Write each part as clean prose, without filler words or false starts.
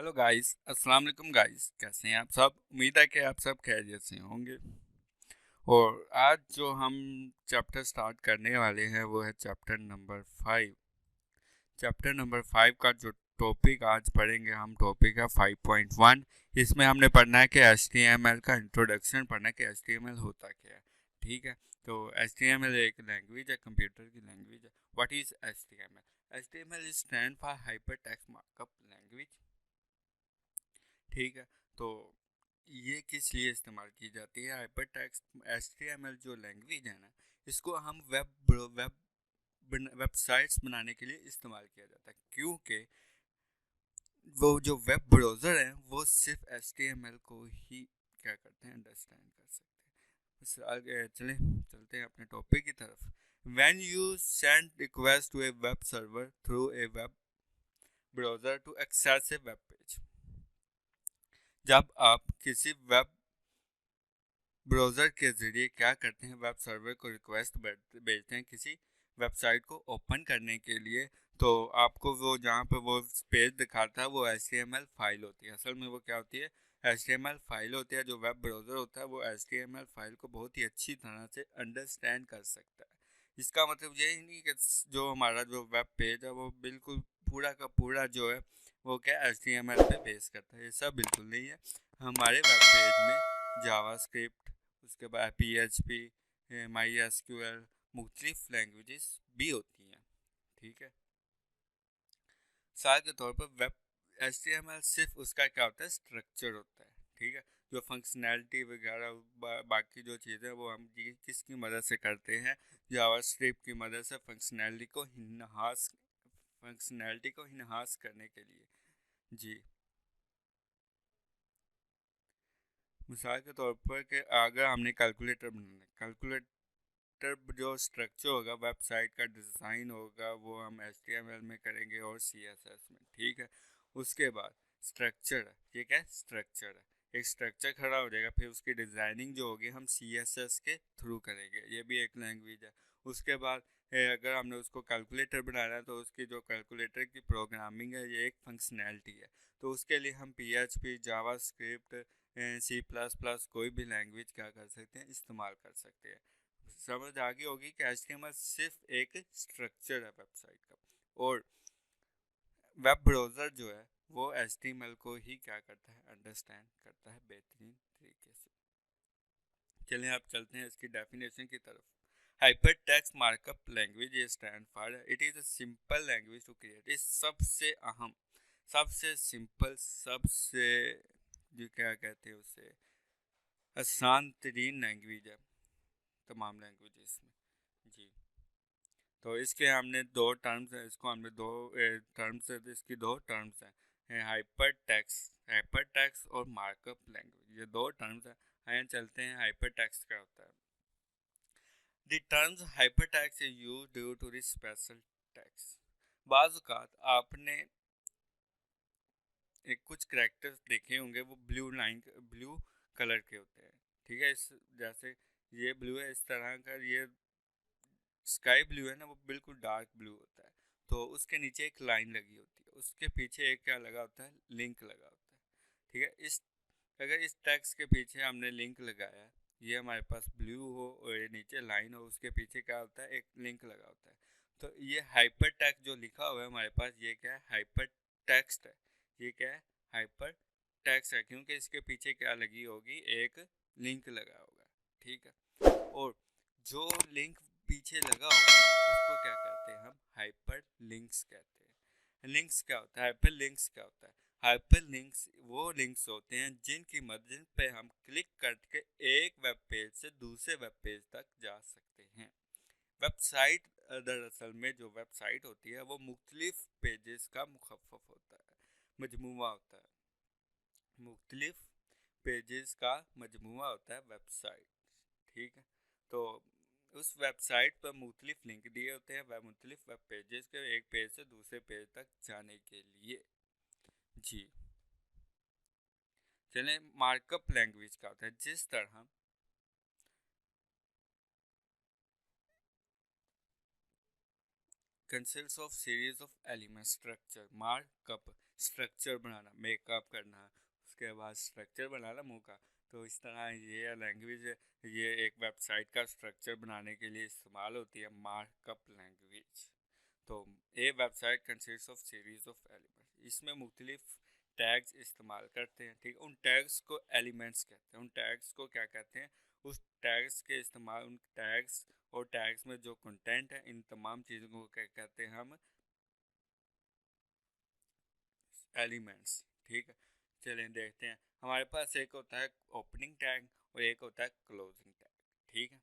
Hello guys, अस्सलाम वालेकुम guys. कैसे हैं आप सब? उम्मीद है कि आप सब खैरियत से होंगे। और आज जो हम चैप्टर स्टार्ट करने वाले हैं वो है चैप्टर नंबर 5। चैप्टर नंबर 5 का जो टॉपिक आज पढ़ेंगे हम, टॉपिक है 5.1। इसमें हमने पढ़ना है कि HTML का इंट्रोडक्शन पढ़ना है कि HTML होता क्या है। ठीक है, तो HTML एक लैंग्वेज है, कंप्यूटर की लैंग्वेज है। What is HTML? HTML is stand for hyper text markup language. ठीक है, तो ये किस लिए इस्तेमाल की जाती है? हाइपर टेक्स्ट HTML जो लैंग्वेज है ना, इसको हम वेबसाइट्स बनाने के लिए इस्तेमाल किया जाता है, क्योंकि वो जो वेब ब्राउज़र है वो सिर्फ HTML को ही क्या करते हैं, अंडरस्टैंड कर सकते हैं। बस आगे चलते हैं अपने टॉपिक की तरफ। When you send request to a web server through a web browser to access a web page, जब आप किसी वेब ब्राउज़र के ज़रिए क्या करते हैं, वेब सर्वर को रिक्वेस्ट भेजते हैं किसी वेबसाइट को ओपन करने के लिए, तो आपको वो जहाँ पे वो पेज दिखाता है वो HTML फाइल होती है। असल में वो क्या होती है? HTML फाइल होती है। जो वेब ब्राउज़र होता है वो HTML फाइल को बहुत ही अच्छी तरह से अंडरस्टैंड कर सकता है। इसका मतलब ये ही नहीं कि जो हमारा जो वेब पेज है वो बिल्कुल पूरा का पूरा जो है वो क्या HTML पे बेस करता है। ये सब बिल्कुल नहीं है। हमारे वेब पेज में जावास्क्रिप्ट, उसके बाद PHP, MySQL, मुख्तलिफ लैंग्वेजेस भी होती हैं। ठीक है, साल के तौर पर वेब HTML सिर्फ उसका क्या होता है, स्ट्रक्चर होता है। ठीक है, जो फंक्शनैलिटी वगैरह बाकी जो चीज़ें वो हम किसकी मदद से करते हैं, जावास्क्रिप्ट की मदद से फंक्शनैलिटी को इन्हांस करने के लिए। जी, मिसाल के तौर पर कि अगर हमने कैलकुलेटर बनाना है, कैलकुलेटर जो स्ट्रक्चर होगा, वेबसाइट का डिज़ाइन होगा, वो हम HTML में करेंगे और CSS में। ठीक है, उसके बाद स्ट्रक्चर है, ये क्या है, स्ट्रक्चर है, एक स्ट्रक्चर खड़ा हो जाएगा, फिर उसकी डिज़ाइनिंग जो होगी हम CSS के थ्रू करेंगे, ये भी एक लैंग्वेज है। उसके बाद अगर हमने उसको कैलकुलेटर बनाना है तो उसकी जो कैलकुलेटर की प्रोग्रामिंग है ये एक फंक्शनैलिटी है, तो उसके लिए हम PHP, जावास्क्रिप्ट, C++ कोई भी लैंग्वेज क्या कर सकते हैं, इस्तेमाल कर सकते हैं। समझ आ गई होगी कि HTML सिर्फ एक स्ट्रक्चर है वेबसाइट का, और वेब ब्राउज़र जो है वो HTML को ही क्या करता है, अंडरस्टैंड करता है बेहतरीन तरीके से। चलें आप चलते हैं इसकी डेफिनेशन की तरफ। Hyper text markup language stand for, it is a simple language to create. इस सबसे अहम, सबसे सिंपल, सबसे जो क्या कहते हैं उसे, आसान तरीन लैंग्वेज है तमाम लैंग्वेजेस में। जी, तो इसके हमने दो टर्म्स हैं, इसको हमने दो टर्म्स है, इसकी दो टर्म्स हैं, हाइपर टेक्स्ट और मार्कअप लैंग्वेज, ये दो टर्म्स हैं। आइए चलते हैं हाइपर टेक्स्ट क्या होता है। The terms hyper text is used due to the special text. बाज़ औक़ात आपने एक कुछ करेक्टर्स देखे होंगे, वो ब्लू कलर के होते हैं। ठीक है, इस जैसे ये ब्लू है, इस तरह का ये स्काई ब्लू है ना, वो बिल्कुल डार्क ब्लू होता है, तो उसके नीचे एक लाइन लगी होती है, उसके पीछे एक क्या लगा होता है, लिंक लगा होता है। ठीक है, इस अगर इस टेक्स्ट के पीछे हमने लिंक लगाया, ये हमारे पास ब्लू हो और ये नीचे लाइन हो, उसके पीछे क्या होता है, एक लिंक लगा होता है, तो ये हाइपर टेक्स्ट जो लिखा हुआ है हमारे पास, ये क्या है, हाइपर टेक्स्ट है। ये क्या है, हाइपर टेक्स्ट है, क्योंकि इसके पीछे क्या लगी होगी, एक लिंक लगा होगा। ठीक है, और जो लिंक पीछे लगा होगा उसको क्या कहते हैं, हम हाइपर लिंक्स कहते हैं। लिंक्स क्या होता है, हाइपर लिंक्स क्या होता है? हाइपर लिंक्स वो लिंक्स होते हैं जिनकी मदद पे हम क्लिक करके एक वेब पेज से दूसरे वेब पेज तक जा सकते हैं। वेबसाइट दरअसल में जो वेबसाइट होती है वो मुख्तलिफ पेजेस का मुखफ़फ़ होता है, मजमूआ होता है, मुख्तलिफ पेजेस का मजमूआ होता है वेबसाइट। ठीक है, तो उस वेबसाइट पर मुख्तलिफ लिंक दिए होते हैं वह मुख्तलिफ वेब पेजेस के, एक पेज से दूसरे पेज तक जाने के लिए। जी, चलें मार्कअप लैंग्वेज का होता है, जिस तरह consist of series of element structure, markup structure banana, makeup करना, उसके बाद स्ट्रक्चर बनाना मुंह का। तो इस तरह ये लैंग्वेज ये एक वेबसाइट का स्ट्रक्चर बनाने के लिए इस्तेमाल होती है, मार्कअप लैंग्वेज। तो ये website consist of series of element, इसमें मुख्तलिफ टैग्स इस्तेमाल करते हैं, ठीक। उन टैग्स को एलिमेंट्स कहते हैं। उन टैग्स को क्या कहते हैं? उस टैग्स के इस्तेमाल, उन टैग्स और टैग्स में जो कंटेंट है, इन तमाम चीज़ों को क्या कहते हैं? हम एलिमेंट्स, ठीक है। चलें देखते हैं। हमारे पास एक होता है ओपनिंग टैग और एक होता है क्लोजिंग टैग, ठीक है।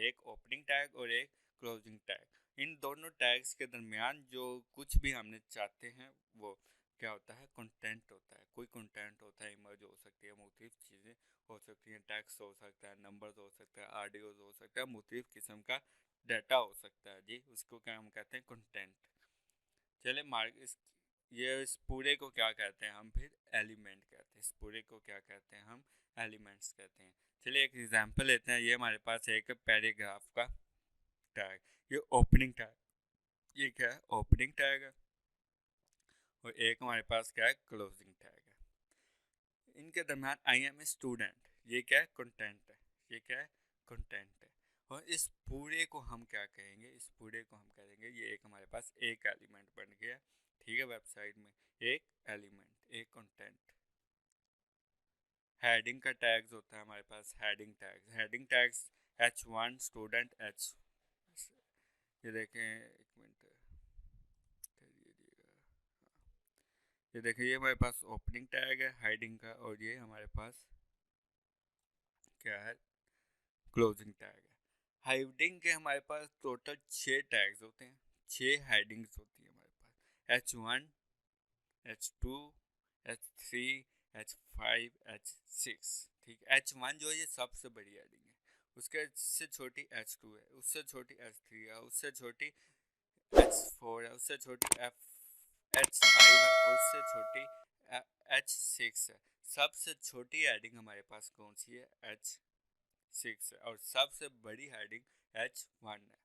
एक ओपनिंग टैग और एक क्लोजिंग टैग। इन दोनों टैग्स के दरमियान जो कुछ भी हमने चाहते हैं वो क्या होता है? कंटेंट होता है। कोई कंटेंट होता है, इमेज हो सकती है, मुख्तलिफ चीज़ें हो सकती हैं, टेक्स्ट हो सकता है, नंबर्स हो सकता है, ऑडियोज हो सकता है, मुख्तलिफ किस्म का डाटा हो सकता है जी। उसको क्या हम कहते हैं? कंटेंट। चले ये इस पूरे को क्या कहते हैं? हम फिर एलिमेंट कहते हैं। इस पूरे को क्या कहते हैं? हम एलिमेंट्स कहते हैं। चलिए एक एग्जांपल लेते हैं। ये हमारे पास एक पैराग्राफ का टैग, ये ओपनिंग टैग, ये क्या है? ओपनिंग टैग है। और एक हमारे पास क्या है? क्लोजिंग टैग है। इनके दरम्यान आई एम ए स्टूडेंट, ये क्या है? कंटेंट है। ये क्या है? कंटेंट है। और इस पूरे को हम क्या कहेंगे? इस पूरे को हम कहेंगे ये एक हमारे पास एक एलिमेंट बन गया, ठीक है। वेबसाइट में एक एलिमेंट, एक कंटेंट। हेडिंग का टैग्स होता है हमारे पास, heading tags. Heading tags H1 student H, ये देखें एक मिनट, ये देखें ये हमारे पास ओपनिंग टैग है हेडिंग का, और ये हमारे पास क्या है? क्लोजिंग टैग है। हेडिंग के हमारे पास टोटल 6 टैग्स होते हैं, 6 हेडिंग्स होती है हमारे पास। H1, H2, H3, H5, H6, ठीक है। H1 जो है ये सबसे बड़ी हेडिंग है, उसके से छोटी H2 है, उससे छोटी H3 है, उससे छोटी H4 है, उससे छोटी H5 है, उससे छोटी H6 है। सबसे छोटी हेडिंग हमारे पास कौन सी है? H6 है। और सबसे बड़ी हेडिंग H1 है,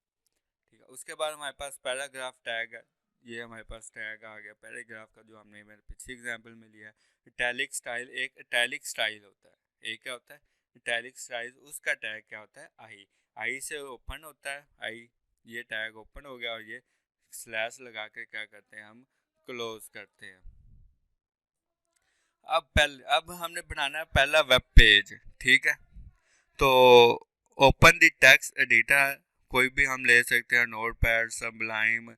ठीक है। उसके बाद हमारे पास पैराग्राफ टैग है। ये हमारे पास टैग आ गया पैराग्राफ का, जो हमने मेरे पिछले एग्जांपल में लिया है। इटैलिक स्टाइल, एक इटैलिक स्टाइल होता है। एक क्या होता है? Italic style. उसका टैग क्या होता है? आई। आई से ओपन होता है, आई, ये टैग ओपन हो गया, और ये स्लैश लगा के क्या करते हैं? हम क्लोज करते हैं। अब हमने बनाना है पहला वेब पेज, ठीक है। तो ओपन द टेक्स्ट एडिटर, कोई भी हम ले सकते हैं, note pad, Sublime,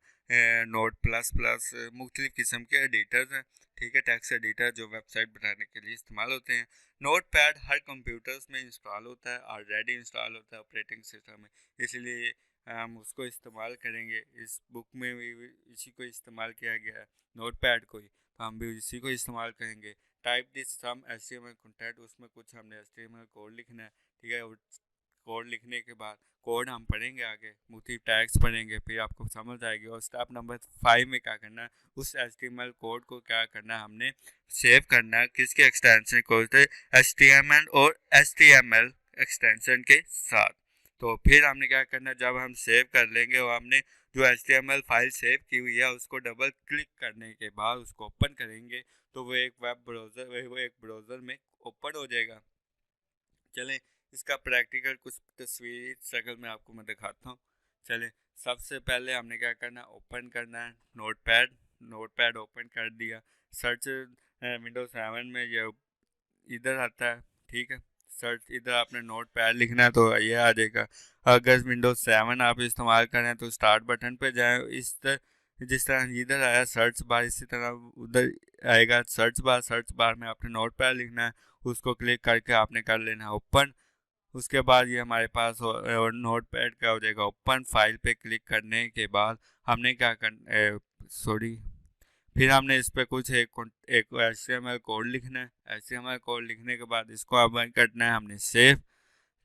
note plus plus, मुख्तलिफ किस्म के एडिटर्स हैं, ठीक है। टेक्स्ट एडिटर जो वेबसाइट बनाने के लिए इस्तेमाल होते हैं। नोट पैड हर कंप्यूटर्स में इंस्टॉल होता है, ऑलरेडी इंस्टॉल होता है ऑपरेटिंग सिस्टम में, इसलिए हम उसको इस्तेमाल करेंगे। इस बुक में भी इसी को इस्तेमाल किया गया है, नोट पैड को ही, तो हम भी इसी को इस्तेमाल करेंगे। Type this some HTML content, उसमें कुछ हमने HTML कोड लिखना है, ठीक है। कोड लिखने के बाद कोड हम पढ़ेंगे आगे, मुख्तलिफ टैग्स पढ़ेंगे, फिर आपको समझ आएगी। और स्टेप नंबर 5 में क्या करना है? उस HTML कोड को क्या करना है? हमने सेव करना है। किसके एक्सटेंशन को? HTML और HTML एक्सटेंशन के साथ। तो फिर हमने क्या करना है? जब हम सेव कर लेंगे और हमने जो HTML फाइल सेव की हुई है उसको डबल क्लिक करने के बाद उसको ओपन करेंगे, तो वो एक वेब ब्राउज़र, वो एक ब्राउज़र में ओपन हो जाएगा। चलें इसका प्रैक्टिकल कुछ तस्वीर शक्ल में आपको मैं दिखाता हूँ। चलें सबसे पहले हमने क्या करना है? ओपन करना है नोटपैड ओपन कर दिया। सर्च विंडोज 7 में ये इधर आता है, ठीक है। सर्च इधर आपने नोटपैड लिखना है तो ये आ जाएगा। अगर विंडोज 7 आप इस्तेमाल करें तो स्टार्ट बटन पे जाएं, जिस तरह इधर आया सर्च बार, इसी तरह उधर आएगा सर्च बार में आपने नोटपैड लिखना है, उसको क्लिक करके आपने कर लेना है ओपन। उसके बाद ये हमारे पास नोटपैड का हो जाएगा ओपन। फाइल पे क्लिक करने के बाद हमने क्या कर सॉरी फिर हमने इस पर कुछ एक HTML कोड लिखना है। HTML कोड लिखने के बाद इसको अब करना है हमने सेव।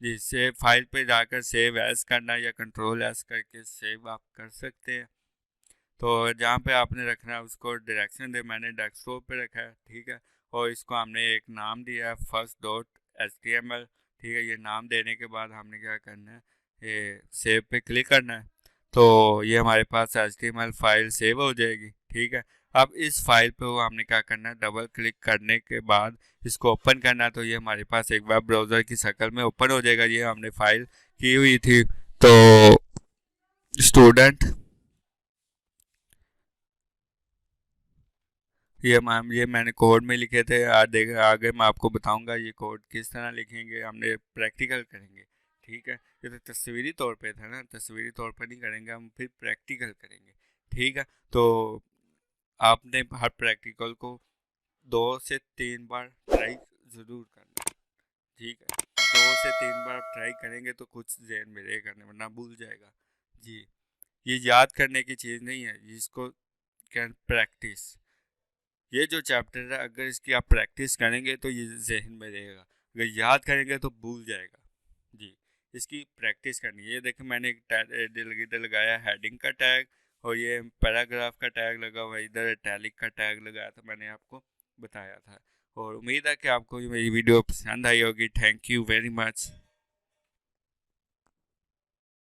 जी, सेव फाइल पे जाकर सेव एज करना है, या कंट्रोल एस करके सेव आप कर सकते हैं। तो जहाँ पे आपने रखना है उसको डायरेक्शन दे, मैंने डेस्कटॉप पे रखा है, ठीक है। और इसको हमने एक नाम दिया है first.html, ठीक है। ये नाम देने के बाद हमने क्या करना है? ये सेव पे क्लिक करना है। तो ये हमारे पास HTML फाइल सेव हो जाएगी। ठीक है, अब इस फाइल पे वो हमने क्या करना है, डबल क्लिक करने के बाद इसको ओपन करना है। तो ये हमारे पास एक वेब ब्राउज़र की शक्ल में ओपन हो जाएगा। ये हमने फाइल की हुई थी। तो स्टूडेंट, ये मैंने कोड में लिखे थे। आगे मैं आपको बताऊंगा ये कोड किस तरह लिखेंगे, हमने प्रैक्टिकल करेंगे। ठीक है, ये तो तस्वीरी तौर पे था ना, तस्वीरी तौर पर नहीं करेंगे हम, फिर प्रैक्टिकल करेंगे। ठीक है, तो आपने हर प्रैक्टिकल को 2 से 3 बार ट्राई ज़रूर करना। ठीक है, 2 से 3 बार ट्राई करेंगे तो कुछ जहन में रहेगा, वरना भूल जाएगा। जी, ये याद करने की चीज़ नहीं है, इसको क्या, प्रैक्टिस। ये जो चैप्टर है अगर इसकी आप प्रैक्टिस करेंगे तो ये जहन में रहेगा, अगर याद करेंगे तो भूल जाएगा। जी, इसकी प्रैक्टिस करनी है। ये देखिए मैंने एक इधर लगाया हेडिंग का टैग, और ये पैराग्राफ का टैग लगा हुआ है, इधर इटैलिक का टैग लगाया था, मैंने आपको बताया था। और उम्मीद है कि आपको ये मेरी वीडियो पसंद आई होगी। Thank you very much.